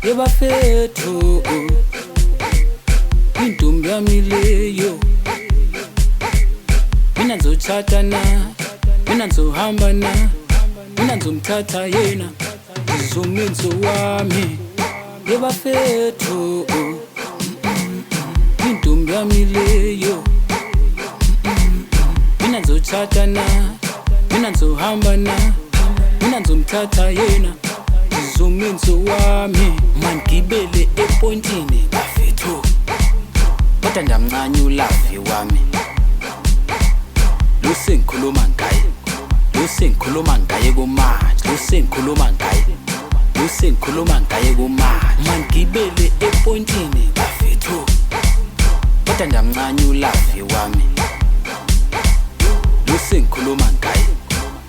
yebafethu intombi yami leyo. Mina ngizochata na, mina ngizohamba na, mina ngizomthatha yena ngizomenzo wami yebafethu intombi yami leyo. Mina ngizochata na, mina ngizohamba na, mina ngizomthatha yena ngizomenzo wami. Mangibele epointini bafethu kodwa ndamncane ulavi wami. Lusengikhuluma ngaye, lusengikhuluma ngaye kumanje, lusengikhuluma ngaye, lusengikhuluma ngaye kumanje. Mangibele epointini bafethu kodwa ndamncane ulavi wami. Lusengikhuluma ngaye,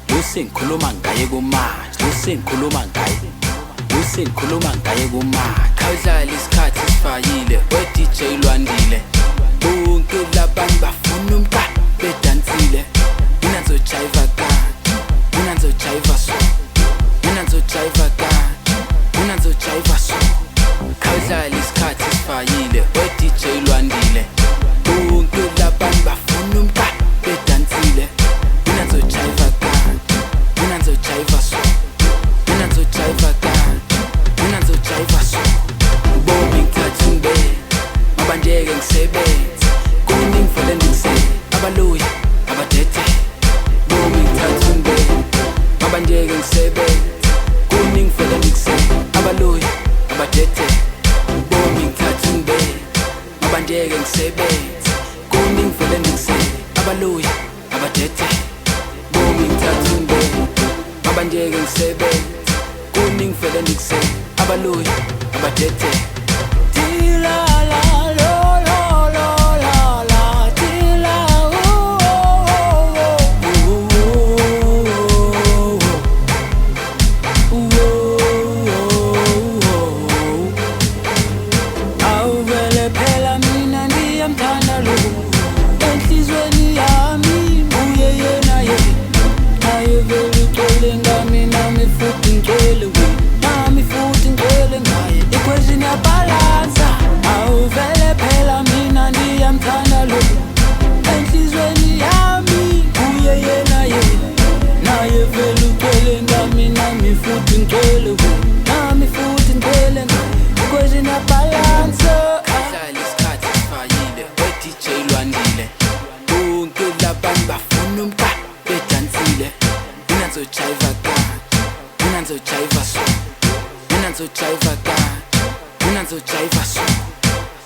lusengikhuluma ngaye kumanje, lusengikhuluma ngaye, lusengikhuluma ngaye kumanje. Khawudlala isikhathi sifayile we-DJ Lwandile. Bonke labantu bafuna umqala bedansile. Mina ngizojiva kanje, mina ngizojiva so, mina ngizojiva kanje, mina ngizojiva so. Khawudlala isikhathi sifayile we-DJ Lwandile. Bonke labantu bafuna umqala bedansile. Mina ngizojiva kanje, mina ngizojiva so, mina ngizojiva kanje, mina ngizojiva so. Bomi ngithatha ungibeke mabandeke ngisebenze kuningi vele ngise abaloyi abadede. Bomi ngithatha ungibeke mabandeke ngisebenze kuningi vele ngise abaloyi abadede. Bomi ngithatha ungibeke mabandeke ngisebenze kuningi vele ngise abaloyi abadede. Bomi ngithatha ungibeke mabandeke ngisebenze kuningi vele ngise abaloyi abadede.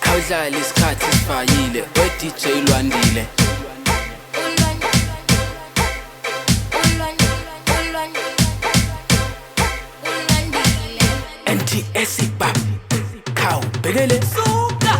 Khawudlala isikhathi sifayile we-DJ Lwandile. NTS Bab Khawubhekele suka.